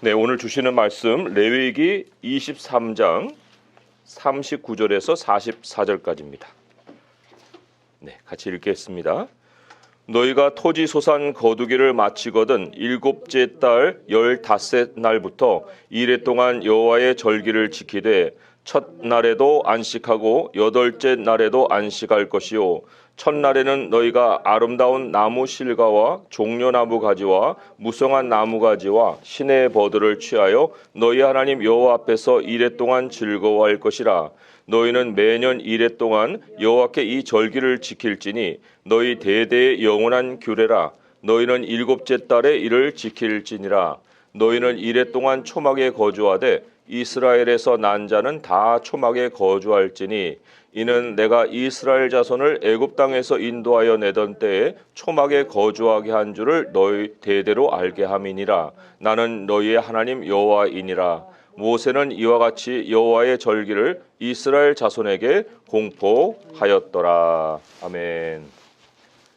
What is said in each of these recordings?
네, 오늘 주시는 말씀 레위기 23장 39절에서 44절까지입니다. 네, 같이 읽겠습니다. 너희가 토지 소산 거두기를 마치거든 일곱째 달 15날부터 이래 동안 여호와의 절기를 지키되 첫날에도 안식하고 여덟째 날에도 안식할 것이요 첫날에는 너희가 아름다운 나무 실과와 종려나무 가지와 무성한 나무 가지와 시내의 버들을 취하여 너희 하나님 여호와 앞에서 이래 동안 즐거워할 것이라. 너희는 매년 이래 동안 여호와께 이 절기를 지킬지니 너희 대대의 영원한 규례라. 너희는 일곱째 달에 이를 지킬지니라. 너희는 이래 동안 초막에 거주하되 이스라엘에서 난 자는 다 초막에 거주할지니 이는 내가 이스라엘 자손을 애굽 땅에서 인도하여 내던 때에 초막에 거주하게 한 줄을 너희 대대로 알게 함이니라. 나는 너희의 하나님 여호와이니라. 모세는 이와 같이 여호와의 절기를 이스라엘 자손에게 공포하였더라. 아멘.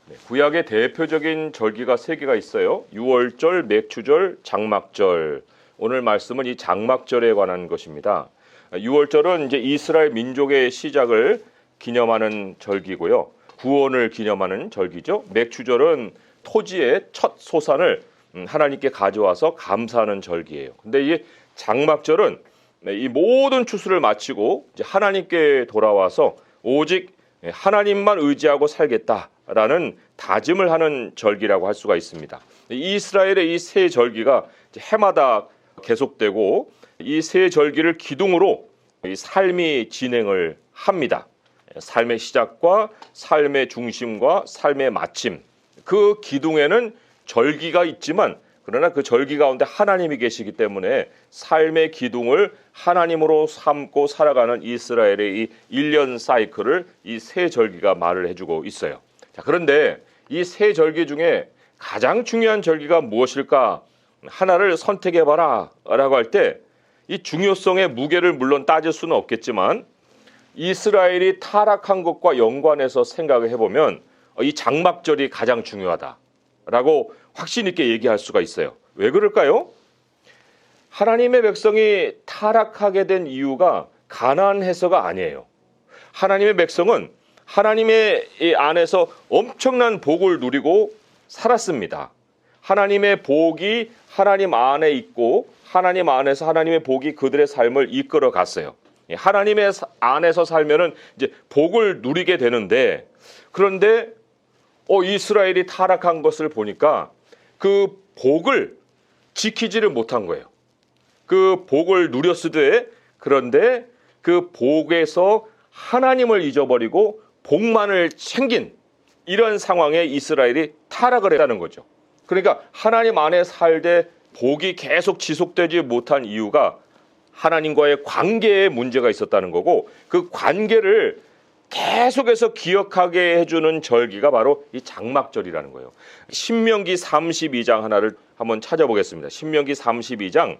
네, 구약의 대표적인 절기가 세 개가 있어요. 유월절, 맥추절, 장막절. 오늘 말씀은 이 장막절에 관한 것입니다. 유월절은 이제 이스라엘 민족의 시작을 기념하는 절기고요. 구원을 기념하는 절기죠. 맥추절은 토지의 첫 소산을 하나님께 가져와서 감사하는 절기예요. 근데 이 장막절은 이 모든 추수를 마치고 이제 하나님께 돌아와서 오직 하나님만 의지하고 살겠다라는 다짐을 하는 절기라고 할 수가 있습니다. 이스라엘의 이 세 절기가 해마다 계속되고 이 세 절기를 기둥으로 이 삶이 진행을 합니다. 삶의 시작과 삶의 중심과 삶의 마침. 그 기둥에는 절기가 있지만 그러나 그 절기 가운데 하나님이 계시기 때문에 삶의 기둥을 하나님으로 삼고 살아가는 이스라엘의 이 1년 사이클을 이 세 절기가 말을 해주고 있어요. 자, 그런데 이 세 절기 중에 가장 중요한 절기가 무엇일까? 하나를 선택해봐라 라고 할 때 이 중요성의 무게를 물론 따질 수는 없겠지만 이스라엘이 타락한 것과 연관해서 생각을 해보면 이 장막절이 가장 중요하다라고 확신 있게 얘기할 수가 있어요. 왜 그럴까요? 하나님의 백성이 타락하게 된 이유가 가난해서가 아니에요. 하나님의 백성은 하나님의 안에서 엄청난 복을 누리고 살았습니다. 하나님의 복이 하나님 안에 있고 하나님 안에서 하나님의 복이 그들의 삶을 이끌어 갔어요. 하나님의 안에서 살면은 이제 복을 누리게 되는데 그런데 이스라엘이 타락한 것을 보니까 그 복을 지키지를 못한 거예요. 그 복을 누렸으되 그런데 그 복에서 하나님을 잊어버리고 복만을 챙긴 이런 상황에 이스라엘이 타락을 했다는 거죠. 그러니까 하나님 안에 살되 복이 계속 지속되지 못한 이유가 하나님과의 관계에 문제가 있었다는 거고 그 관계를 계속해서 기억하게 해주는 절기가 바로 이 장막절이라는 거예요. 신명기 32장 하나를 한번 찾아보겠습니다. 신명기 32장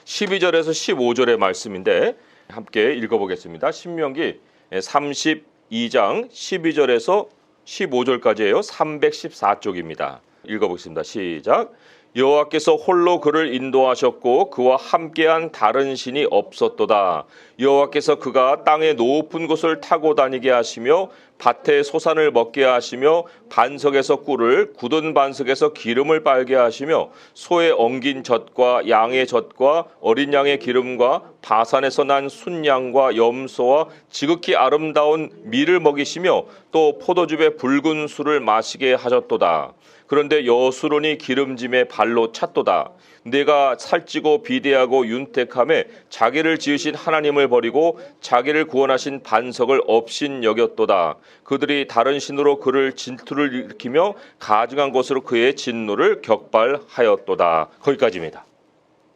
12절에서 15절의 말씀인데 함께 읽어보겠습니다. 신명기 32장 12절에서 15절까지예요. 314쪽입니다. 읽어보겠습니다. 시작. 여호와께서 홀로 그를 인도하셨고 그와 함께한 다른 신이 없었도다. 여호와께서 그가 땅의 높은 곳을 타고 다니게 하시며 밭에 소산을 먹게 하시며 반석에서 꿀을 굳은 반석에서 기름을 빨게 하시며 소의 엉긴 젖과 양의 젖과 어린 양의 기름과 바산에서 난 순양과 염소와 지극히 아름다운 밀을 먹이시며 또 포도즙의 붉은 술을 마시게 하셨도다. 그런데 여수론이 기름짐에 발로 찼도다. 내가 살찌고 비대하고 윤택함에 자기를 지으신 하나님을 버리고 자기를 구원하신 반석을 업신 여겼도다. 그들이 다른 신으로 그를 질투를 일으키며 가증한 것으로 그의 진노를 격발하였도다. 거기까지입니다.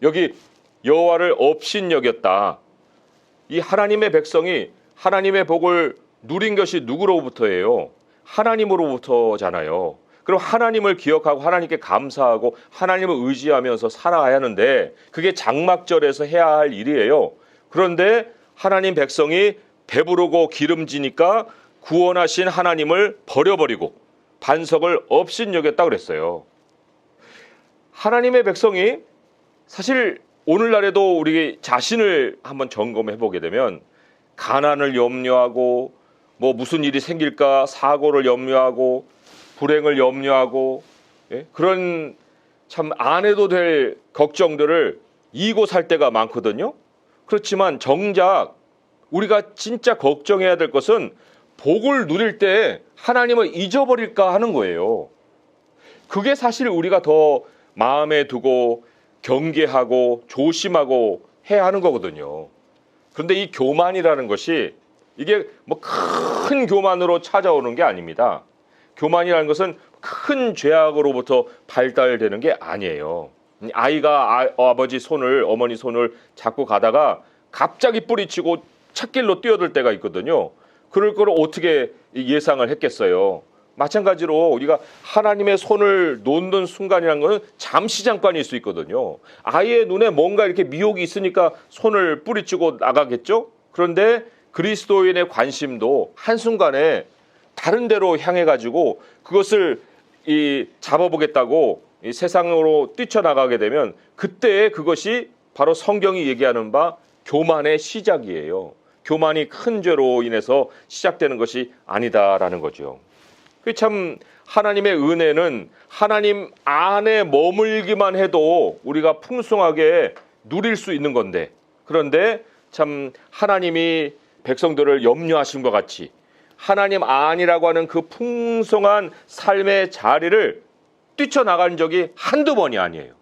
여기 여호와를 업신 여겼다. 이 하나님의 백성이 하나님의 복을 누린 것이 누구로부터예요? 하나님으로부터잖아요. 그럼 하나님을 기억하고 하나님께 감사하고 하나님을 의지하면서 살아야 하는데 그게 장막절에서 해야 할 일이에요. 그런데 하나님 백성이 배부르고 기름지니까 구원하신 하나님을 버려버리고 반석을 업신 여겼다고 그랬어요. 하나님의 백성이 사실 오늘날에도 우리 자신을 한번 점검해 보게 되면 가난을 염려하고 뭐 무슨 일이 생길까 사고를 염려하고 불행을 염려하고 그런 참 안 해도 될 걱정들을 이고 살 때가 많거든요. 그렇지만 정작 우리가 진짜 걱정해야 될 것은 복을 누릴 때 하나님을 잊어버릴까 하는 거예요. 그게 사실 우리가 더 마음에 두고 경계하고 조심하고 해야 하는 거거든요. 그런데 이 교만이라는 것이 이게 뭐 큰 교만으로 찾아오는 게 아닙니다. 교만이라는 것은 큰 죄악으로부터 발달되는 게 아니에요. 아이가 아버지 손을 어머니 손을 잡고 가다가 갑자기 뿌리치고 찻길로 뛰어들 때가 있거든요. 그럴 걸 어떻게 예상을 했겠어요. 마찬가지로 우리가 하나님의 손을 놓는 순간이라는 것은 잠시 잠깐일 수 있거든요. 아이의 눈에 뭔가 이렇게 미혹이 있으니까 손을 뿌리치고 나가겠죠. 그런데 그리스도인의 관심도 한순간에 다른 데로 향해 가지고 그것을 잡아보겠다고 이 세상으로 뛰쳐나가게 되면 그때 그것이 바로 성경이 얘기하는 바 교만의 시작이에요. 교만이 큰 죄로 인해서 시작되는 것이 아니다라는 거죠. 참 하나님의 은혜는 하나님 안에 머물기만 해도 우리가 풍성하게 누릴 수 있는 건데, 그런데 참 하나님이 백성들을 염려하신 것 같이 하나님 안이라고 하는 그 풍성한 삶의 자리를 뛰쳐나간 적이 한두 번이 아니에요.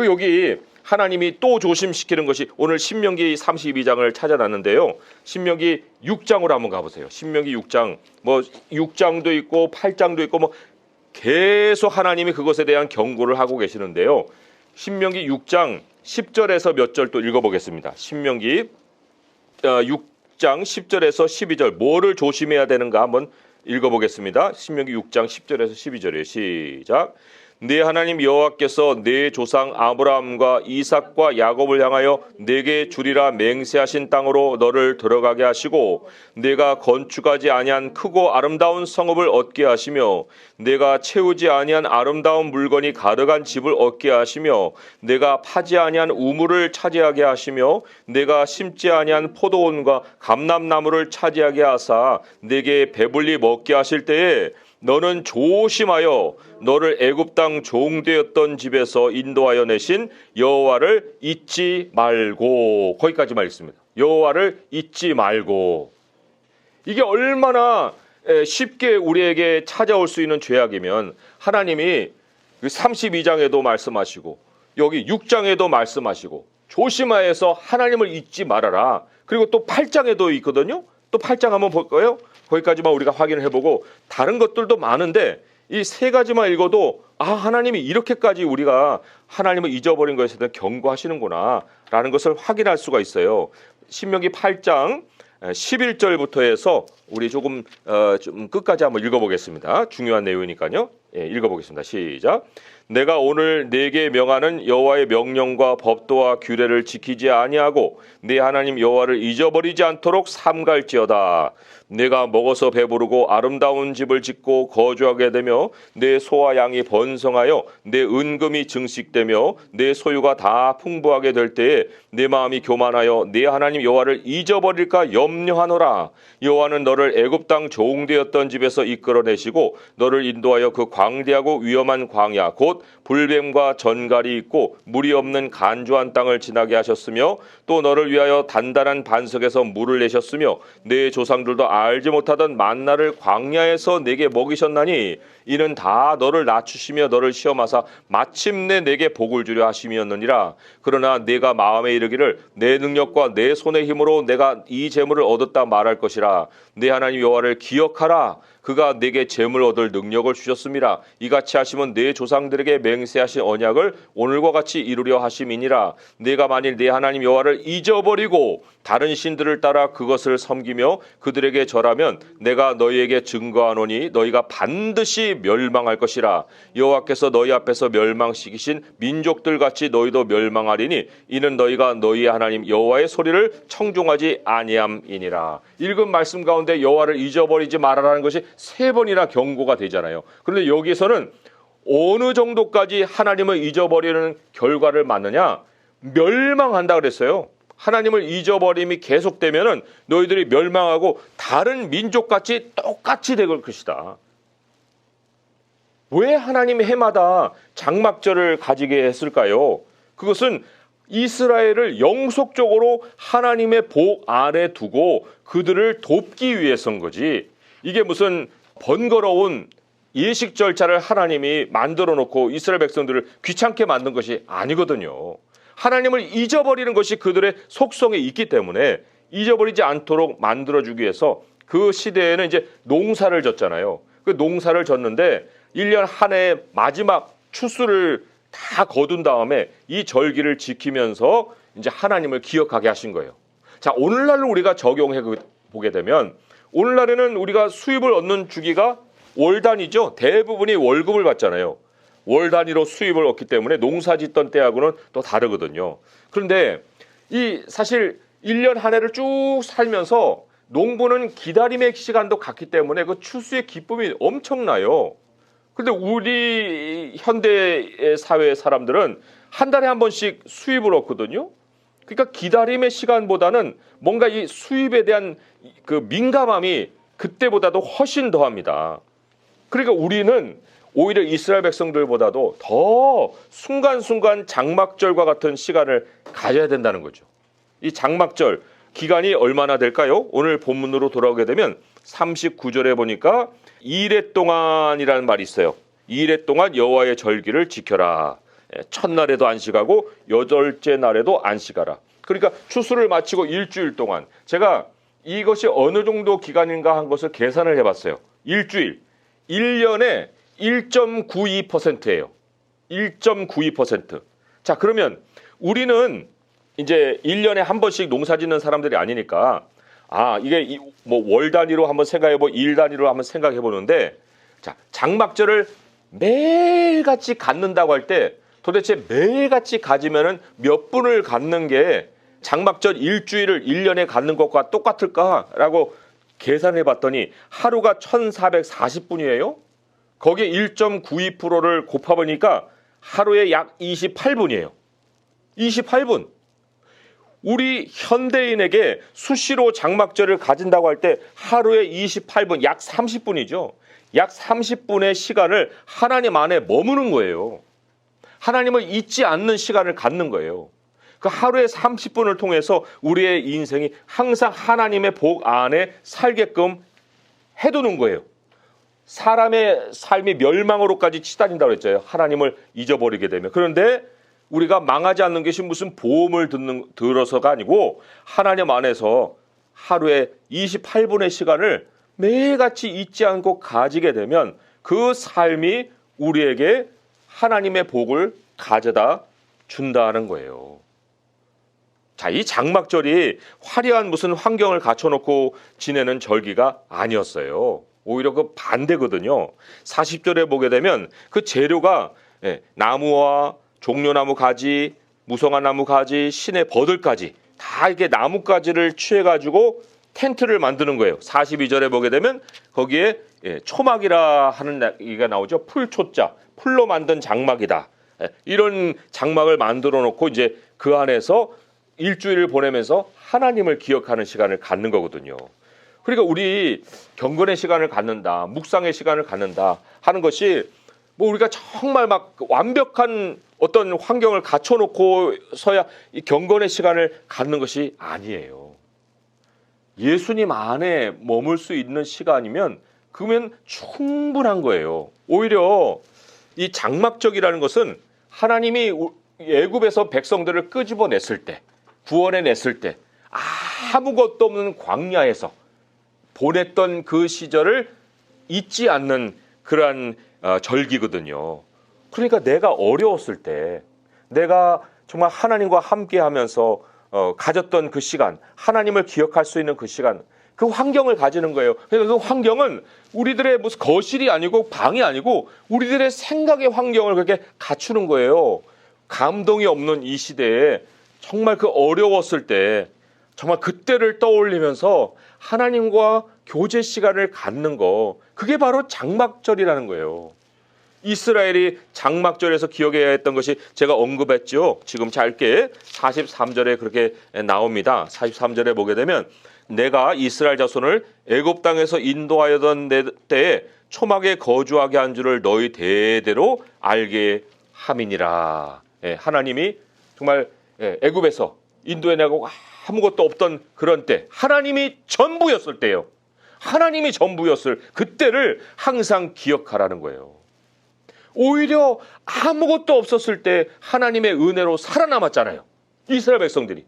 여기 하나님이 또 조심시키는 것이 오늘 신명기 32장을 찾아놨는데요. 신명기 6장으로 한번 가보세요. 신명기 6장, 뭐 6장도 있고 8장도 있고 뭐 계속 하나님이 그것에 대한 경고를 하고 계시는데요. 신명기 6장 10절에서 몇 절 또 읽어보겠습니다. 신명기 6장 10절에서 12절 뭐를 조심해야 되는가 한번 읽어보겠습니다. 신명기 6장 10절에서 12절이에요. 시작. 네 하나님 여호와께서 네 조상 아브라함과 이삭과 야곱을 향하여 내게 주리라 맹세하신 땅으로 너를 들어가게 하시고 내가 건축하지 아니한 크고 아름다운 성읍을 얻게 하시며 내가 채우지 아니한 아름다운 물건이 가득한 집을 얻게 하시며 내가 파지 아니한 우물을 차지하게 하시며 내가 심지 아니한 포도원과 감람나무를 차지하게 하사 내게 배불리 먹게 하실 때에 너는 조심하여 너를 애굽 땅 종되었던 집에서 인도하여 내신 여호와를 잊지 말고. 거기까지만 읽습니다. 여호와를 잊지 말고. 이게 얼마나 쉽게 우리에게 찾아올 수 있는 죄악이면 하나님이 32장에도 말씀하시고 여기 6장에도 말씀하시고 조심하여서 하나님을 잊지 말아라. 그리고 또 8장에도 있거든요. 또 8장 한번 볼까요? 거기까지만 우리가 확인을 해보고 다른 것들도 많은데 이 세 가지만 읽어도 하나님이 이렇게까지 우리가 하나님을 잊어버린 것에 대해 경고하시는구나 라는 것을 확인할 수가 있어요. 신명기 8장 11절부터 해서 우리 조금 끝까지 한번 읽어보겠습니다. 중요한 내용이니까요. 읽어보겠습니다. 시작. 내가 오늘 네게 명하는 여호와의 명령과 법도와 규례를 지키지 아니하고 네 하나님 여호와를 잊어버리지 않도록 삼갈지어다. 내가 먹어서 배부르고 아름다운 집을 짓고 거주하게 되며 내 소와 양이 번성하여 내 은금이 증식되며 내 소유가 다 풍부하게 될 때에 내 마음이 교만하여 내 하나님 여호와를 잊어버릴까 염려하노라. 여호와는 너를 애굽 땅 종되었던 집에서 이끌어내시고 너를 인도하여 그 광대하고 위험한 광야 곧 불뱀과 전갈이 있고 물이 없는 간주한 땅을 지나게 하셨으며 또 너를 위하여 단단한 반석에서 물을 내셨으며 내 조상들도 알지 못하던 만나를 광야에서 내게 먹이셨나니 이는 다 너를 낮추시며 너를 시험하사 마침내 내게 복을 주려 하심이었느니라. 그러나 내가 마음에 이르기를 내 능력과 내 손의 힘으로 내가 이 재물을 얻었다 말할 것이라. 내 하나님 여호와를 기억하라. 그가 내게 재물 얻을 능력을 주셨음이라. 이같이 하시면 내 조상들에게 맹세하신 언약을 오늘과 같이 이루려 하심이니라. 내가 만일 내 하나님 여호와를 잊어버리고 다른 신들을 따라 그것을 섬기며 그들에게 절하면 내가 너희에게 증거하노니 너희가 반드시 멸망할 것이라. 여호와께서 너희 앞에서 멸망시키신 민족들같이 너희도 멸망하리니 이는 너희가 너희 하나님 여호와의 소리를 청종하지 아니함이니라. 읽은 말씀 가운데 여호와를 잊어버리지 말아라는 것이 3번이나 경고가 되잖아요. 그런데 여기서는 어느 정도까지 하나님을 잊어버리는 결과를 맞느냐? 멸망한다 그랬어요. 하나님을 잊어버림이 계속되면은 너희들이 멸망하고 다른 민족같이 똑같이 될 것이다. 왜 하나님이 해마다 장막절을 가지게 했을까요? 그것은 이스라엘을 영속적으로 하나님의 복 아래 두고 그들을 돕기 위해서인 거지. 이게 무슨 번거로운 예식 절차를 하나님이 만들어 놓고 이스라엘 백성들을 귀찮게 만든 것이 아니거든요. 하나님을 잊어버리는 것이 그들의 속성에 있기 때문에 잊어버리지 않도록 만들어주기 위해서 그 시대에는 이제 농사를 졌잖아요. 그 농사를 졌는데 1년 한 해 마지막 추수를 다 거둔 다음에 이 절기를 지키면서 이제 하나님을 기억하게 하신 거예요. 자, 오늘날 우리가 적용해 보게 되면 오늘날에는 우리가 수입을 얻는 주기가 월 단위죠. 대부분이 월급을 받잖아요. 월 단위로 수입을 얻기 때문에 농사 짓던 때하고는 또 다르거든요. 그런데 이 사실 1년 한 해를 쭉 살면서 농부는 기다림의 시간도 갖기 때문에 그 추수의 기쁨이 엄청나요. 근데 우리 현대 사회 사람들은 한 달에 한 번씩 수입을 얻거든요. 그러니까 기다림의 시간보다는 뭔가 이 수입에 대한 그 민감함이 그때보다도 훨씬 더합니다. 그러니까 우리는 오히려 이스라엘 백성들보다도 더 순간순간 장막절과 같은 시간을 가져야 된다는 거죠. 이 장막절 기간이 얼마나 될까요? 오늘 본문으로 돌아오게 되면 39절에 보니까 2일 동안이라는 말이 있어요. 2일 동안 여호와의 절기를 지켜라. 첫날에도 안식하고 여덟째 날에도 안식하라. 그러니까 추수를 마치고 일주일 동안 제가 이것이 어느 정도 기간인가 한 것을 계산을 해봤어요. 일주일. 1년에 1.92%예요. 1.92%. 자, 그러면 우리는 이제 1년에 한 번씩 농사 짓는 사람들이 아니니까 이게 뭐 월 단위로 한번 생각해보고 일 단위로 한번 생각해보는데 자, 장막절을 매일같이 갖는다고 할 때 도대체 매일같이 가지면은 몇 분을 갖는 게 장막절 일주일을 1년에 갖는 것과 똑같을까라고 계산해 봤더니 하루가 1440분이에요. 거기에 1.92%를 곱해보니까 하루에 약 28분이에요. 28분. 우리 현대인에게 수시로 장막절을 가진다고 할 때 하루에 28분, 약 30분이죠. 약 30분의 시간을 하나님 안에 머무는 거예요. 하나님을 잊지 않는 시간을 갖는 거예요. 그 하루에 30분을 통해서 우리의 인생이 항상 하나님의 복 안에 살게끔 해두는 거예요. 사람의 삶이 멸망으로까지 치달린다고 했잖아요. 하나님을 잊어버리게 되면. 그런데 우리가 망하지 않는 것이 무슨 보험을 들어서가 아니고 하나님 안에서 하루에 28분의 시간을 매일같이 잊지 않고 가지게 되면 그 삶이 우리에게 하나님의 복을 가져다 준다는 거예요. 자, 이 장막절이 화려한 무슨 환경을 갖춰놓고 지내는 절기가 아니었어요. 오히려 그 반대거든요. 40절에 보게 되면 그 재료가 나무와 종려나무 가지, 무성한 나무 가지, 신의 버들까지 다 이렇게 나뭇가지를 취해가지고 텐트를 만드는 거예요. 42절에 보게 되면 거기에 초막이라 하는 얘기가 나오죠. 풀초자, 풀로 만든 장막이다. 이런 장막을 만들어 놓고 이제 그 안에서 일주일을 보내면서 하나님을 기억하는 시간을 갖는 거거든요. 그러니까 우리 경건의 시간을 갖는다, 묵상의 시간을 갖는다 하는 것이 뭐 우리가 정말 막 완벽한 어떤 환경을 갖춰놓고서야 이 경건의 시간을 갖는 것이 아니에요. 예수님 안에 머물 수 있는 시간이면 그러면 충분한 거예요. 오히려 이 장막절이라는 것은 하나님이 애굽에서 백성들을 끄집어냈을 때, 구원해냈을 때 아무것도 없는 광야에서 보냈던 그 시절을 잊지 않는 그러한 절기거든요. 그러니까 내가 어려웠을 때, 내가 정말 하나님과 함께하면서 가졌던 그 시간, 하나님을 기억할 수 있는 그 시간, 그 환경을 가지는 거예요. 그러니까 그 환경은 우리들의 무슨 거실이 아니고 방이 아니고 우리들의 생각의 환경을 그렇게 갖추는 거예요. 감동이 없는 이 시대에 정말 그 어려웠을 때 정말 그때를 떠올리면서 하나님과 교제 시간을 갖는 거, 그게 바로 장막절이라는 거예요. 이스라엘이 장막절에서 기억해야 했던 것이 제가 언급했죠. 지금 짧게 43절에 그렇게 나옵니다. 43절에 보게 되면 내가 이스라엘 자손을 애굽 땅에서 인도하여던 때에 초막에 거주하게 한 줄을 너희 대대로 알게 함이니라. 하나님이 정말 애굽에서 인도해내고 아무것도 없던 그런 때, 하나님이 전부였을 때요. 하나님이 전부였을 그때를 항상 기억하라는 거예요. 오히려 아무것도 없었을 때 하나님의 은혜로 살아남았잖아요. 이스라엘 백성들이.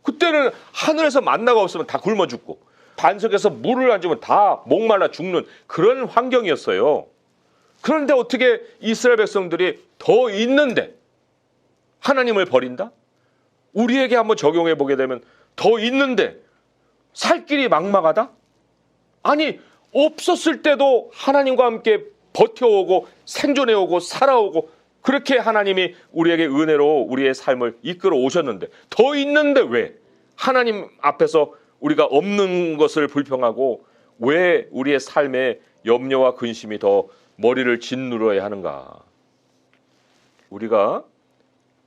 그때는 하늘에서 만나가 없으면 다 굶어 죽고 반석에서 물을 안 주면 다 목말라 죽는 그런 환경이었어요. 그런데 어떻게 이스라엘 백성들이 더 있는데 하나님을 버린다? 우리에게 한번 적용해 보게 되면 더 있는데 살 길이 막막하다? 아니, 없었을 때도 하나님과 함께 버텨오고 생존해오고 살아오고 그렇게 하나님이 우리에게 은혜로 우리의 삶을 이끌어 오셨는데 더 있는데 왜 하나님 앞에서 우리가 없는 것을 불평하고 왜 우리의 삶에 염려와 근심이 더 머리를 짓누러야 하는가? 우리가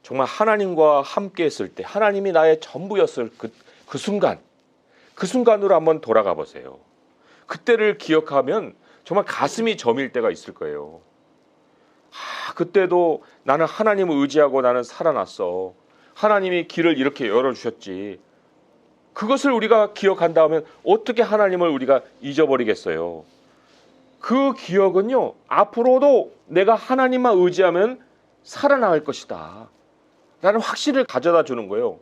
정말 하나님과 함께 했을 때 하나님이 나의 전부였을 그 순간으로 한번 돌아가 보세요. 그때를 기억하면 정말 가슴이 저밀 때가 있을 거예요. 그때도 나는 하나님을 의지하고 나는 살아났어. 하나님이 길을 이렇게 열어주셨지. 그것을 우리가 기억한다면 어떻게 하나님을 우리가 잊어버리겠어요. 그 기억은요, 앞으로도 내가 하나님만 의지하면 살아나갈 것이다 라는 확신을 가져다 주는 거예요.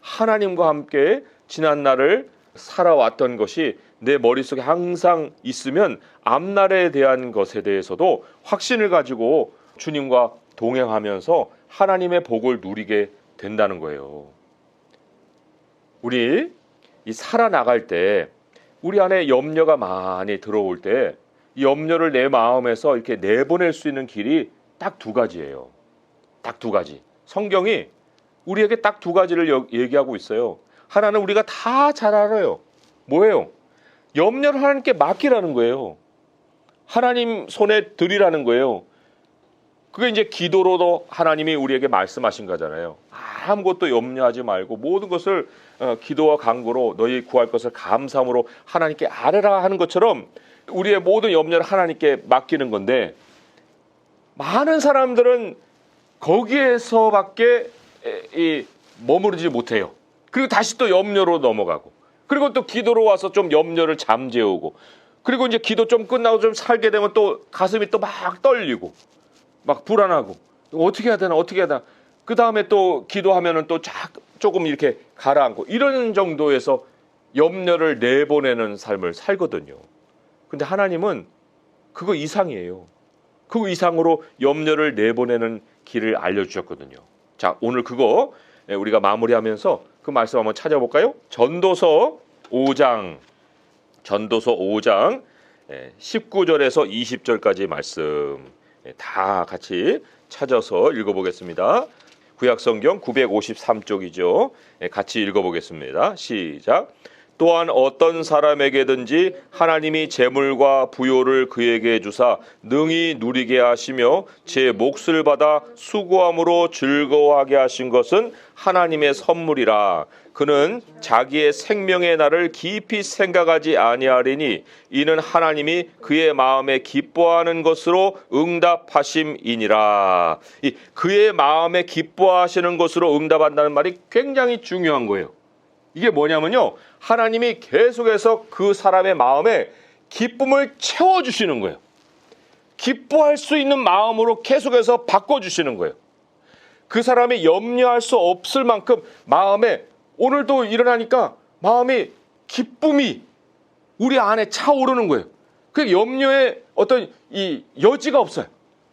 하나님과 함께 지난 날을 살아왔던 것이 내 머릿속에 항상 있으면 앞날에 대한 것에 대해서도 확신을 가지고 주님과 동행하면서 하나님의 복을 누리게 된다는 거예요. 우리 이 살아나갈 때 우리 안에 염려가 많이 들어올 때 이 염려를 내 마음에서 이렇게 내보낼 수 있는 길이 딱 두 가지예요. 딱 두 가지. 성경이 우리에게 딱 두 가지를 얘기하고 있어요. 하나는 우리가 다 잘 알아요. 뭐예요? 염려를 하나님께 맡기라는 거예요. 하나님 손에 드리라는 거예요. 그게 이제 기도로도 하나님이 우리에게 말씀하신 거잖아요. 아무것도 염려하지 말고 모든 것을 기도와 간구로 너희 구할 것을 감사함으로 하나님께 아뢰라 하는 것처럼 우리의 모든 염려를 하나님께 맡기는 건데 많은 사람들은 거기에서밖에 머무르지 못해요. 그리고 다시 또 염려로 넘어가고 그리고 또 기도로 와서 좀 염려를 잠재우고 그리고 이제 기도 좀 끝나고 좀 살게 되면 또 가슴이 또 막 떨리고 막 불안하고 어떻게 해야 되나 그 다음에 또 기도하면은 또 조금 이렇게 가라앉고 이런 정도에서 염려를 내보내는 삶을 살거든요. 근데 하나님은 그거 이상이에요. 그 이상으로 염려를 내보내는 길을 알려주셨거든요. 자, 오늘 그거 우리가 마무리하면서 그 말씀 한번 찾아볼까요? 전도서 5장 19절에서 20절까지 말씀 다 같이 찾아서 읽어보겠습니다. 구약성경 953쪽이죠. 같이 읽어보겠습니다. 시작. 또한 어떤 사람에게든지 하나님이 재물과 부요를 그에게 주사 능히 누리게 하시며 제 몫을 받아 수고함으로 즐거워하게 하신 것은 하나님의 선물이라. 그는 자기의 생명의 날을 깊이 생각하지 아니하리니 이는 하나님이 그의 마음에 기뻐하는 것으로 응답하심이니라. 그의 마음에 기뻐하시는 것으로 응답한다는 말이 굉장히 중요한 거예요. 이게 뭐냐면요, 하나님이 계속해서 그 사람의 마음에 기쁨을 채워주시는 거예요. 기뻐할 수 있는 마음으로 계속해서 바꿔주시는 거예요. 그 사람이 염려할 수 없을 만큼 마음에 오늘도 일어나니까 마음이 기쁨이 우리 안에 차오르는 거예요. 그 염려에 어떤 이 여지가 없어요.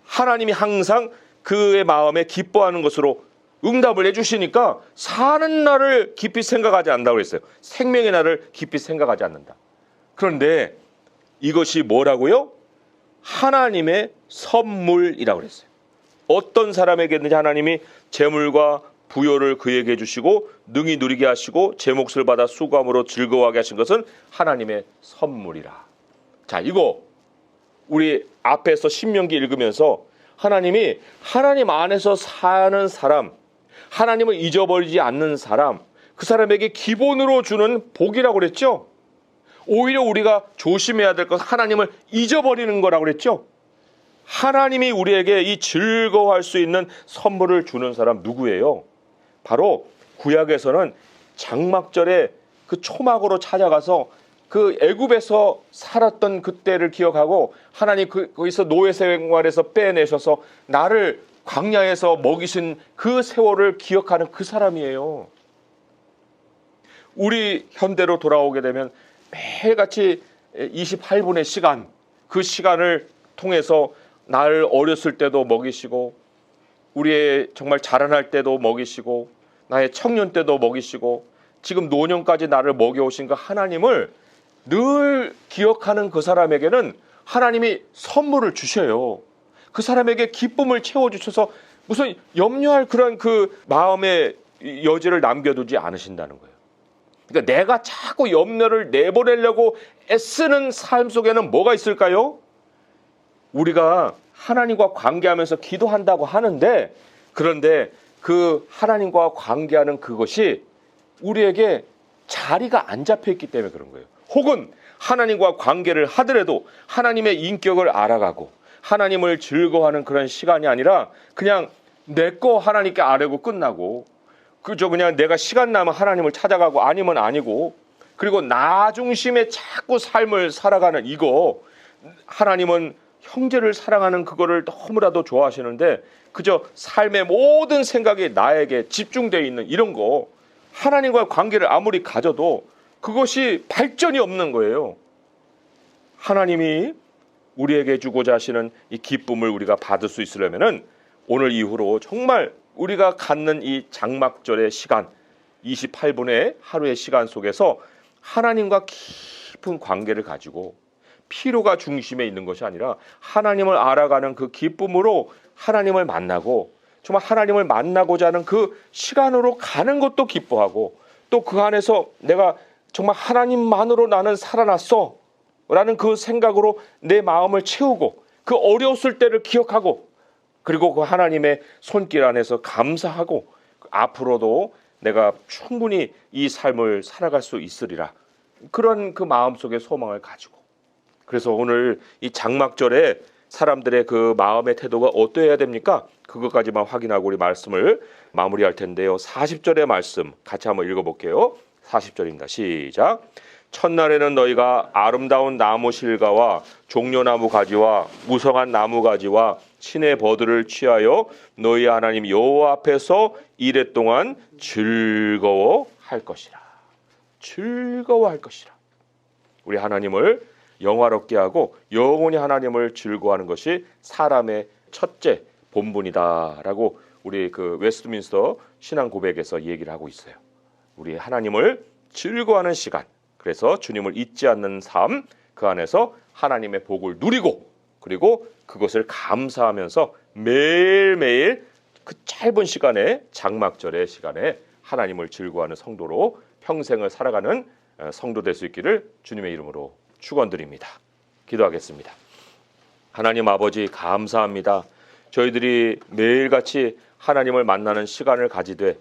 하나님이 항상 그의 마음에 기뻐하는 것으로 응답을 해주시니까 사는 날을 깊이 생각하지 않는다고 그랬어요. 생명의 날을 깊이 생각하지 않는다. 그런데 이것이 뭐라고요? 하나님의 선물이라고 그랬어요. 어떤 사람에게든지 하나님이 재물과 부요를 그에게 주시고 능히 누리게 하시고 제 몫을 받아 수고함으로 즐거워하게 하신 것은 하나님의 선물이라. 자, 이거 우리 앞에서 신명기 읽으면서 하나님이 하나님 안에서 사는 사람, 하나님을 잊어버리지 않는 사람, 그 사람에게 기본으로 주는 복이라고 그랬죠. 오히려 우리가 조심해야 될 것은 하나님을 잊어버리는 거라고 그랬죠. 하나님이 우리에게 이 즐거워할 수 있는 선물을 주는 사람 누구예요? 바로 구약에서는 장막절에 그 초막으로 찾아가서 그 애굽에서 살았던 그때를 기억하고 하나님 거기서 노예 생활에서 빼내셔서 나를 광야에서 먹이신 그 세월을 기억하는 그 사람이에요. 우리 현대로 돌아오게 되면 매일같이 28분의 시간, 그 시간을 통해서 날 어렸을 때도 먹이시고 우리의 정말 자라날 때도 먹이시고 나의 청년 때도 먹이시고 지금 노년까지 나를 먹여오신 그 하나님을 늘 기억하는 그 사람에게는 하나님이 선물을 주셔요. 그 사람에게 기쁨을 채워주셔서 무슨 염려할 그런 그 마음의 여지를 남겨두지 않으신다는 거예요. 그러니까 내가 자꾸 염려를 내보내려고 애쓰는 삶 속에는 뭐가 있을까요? 우리가 하나님과 관계하면서 기도한다고 하는데 그런데 그 하나님과 관계하는 그것이 우리에게 자리가 안 잡혀 있기 때문에 그런 거예요. 혹은 하나님과 관계를 하더라도 하나님의 인격을 알아가고 하나님을 즐거워하는 그런 시간이 아니라 그냥 내 거 하나님께 아뢰고 끝나고 그저 그냥 내가 시간 나면 하나님을 찾아가고 아니면 아니고 그리고 나 중심의 자꾸 삶을 살아가는 이거 하나님은 형제를 사랑하는 그거를 너무나도 좋아하시는데 그저 삶의 모든 생각이 나에게 집중되어 있는 이런 거 하나님과의 관계를 아무리 가져도 그것이 발전이 없는 거예요. 하나님이 우리에게 주고자 하시는 이 기쁨을 우리가 받을 수 있으려면은 오늘 이후로 정말 우리가 갖는 이 장막절의 시간 28분의 하루의 시간 속에서 하나님과 깊은 관계를 가지고 피로가 중심에 있는 것이 아니라 하나님을 알아가는 그 기쁨으로 하나님을 만나고 정말 하나님을 만나고자 하는 그 시간으로 가는 것도 기뻐하고 또 그 안에서 내가 정말 하나님만으로 나는 살아났어 라는 그 생각으로 내 마음을 채우고 그 어려웠을 때를 기억하고 그리고 그 하나님의 손길 안에서 감사하고 앞으로도 내가 충분히 이 삶을 살아갈 수 있으리라 그런 그 마음속의 소망을 가지고 그래서 오늘 이 장막절에 사람들의 그 마음의 태도가 어떠해야 됩니까? 그것까지만 확인하고 우리 말씀을 마무리할 텐데요. 40절의 말씀 같이 한번 읽어볼게요. 40절입니다. 시작. 첫날에는 너희가 아름다운 나무 실과와 종려나무 가지와 무성한 나무 가지와 신의 버들을 취하여 너희 하나님 여호와 앞에서 이레 동안 즐거워할 것이라. 즐거워할 것이라. 우리 하나님을 영화롭게 하고 영원히 하나님을 즐거워하는 것이 사람의 첫째 본분이다라고 우리 그 웨스트민스터 신앙 고백에서 얘기를 하고 있어요. 우리 하나님을 즐거워하는 시간, 그래서 주님을 잊지 않는 삶, 그 안에서 하나님의 복을 누리고 그리고 그것을 감사하면서 매일매일 그 짧은 시간에 장막절의 시간에 하나님을 즐거워하는 성도로 평생을 살아가는 성도 될 수 있기를 주님의 이름으로 축원드립니다. 기도하겠습니다. 하나님 아버지 감사합니다. 저희들이 매일같이 하나님을 만나는 시간을 가지되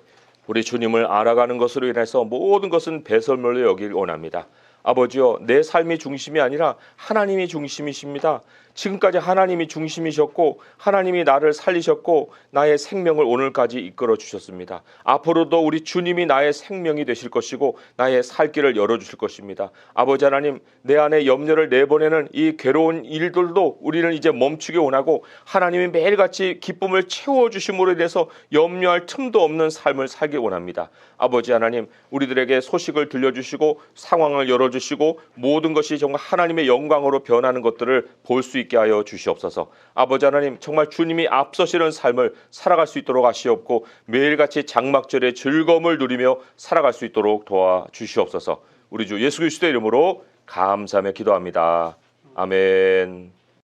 우리 주님을 알아가는 것으로 인해서 모든 것은 배설물로 여길 원합니다. 아버지여 내 삶이 중심이 아니라 하나님이 중심이십니다. 지금까지 하나님이 중심이셨고 하나님이 나를 살리셨고 나의 생명을 오늘까지 이끌어 주셨습니다. 앞으로도 우리 주님이 나의 생명이 되실 것이고 나의 살 길을 열어주실 것입니다. 아버지 하나님 내 안에 염려를 내보내는 이 괴로운 일들도 우리는 이제 멈추기 원하고 하나님이 매일같이 기쁨을 채워주심으로 인해서 염려할 틈도 없는 삶을 살기 원합니다. 아버지 하나님 우리들에게 소식을 들려주시고 상황을 열어주시고 모든 것이 정말 하나님의 영광으로 변하는 것들을 볼 수 있게 하여 주시옵소서. 아버지 하나님 정말 주님이 앞서시는 삶을 살아갈 수 있도록 하시옵고 매일같이 장막절의 즐거움을 누리며 살아갈 수 있도록 도와주시옵소서. 우리 주 예수 그리스도의 이름으로 감사하며 기도합니다. 아멘.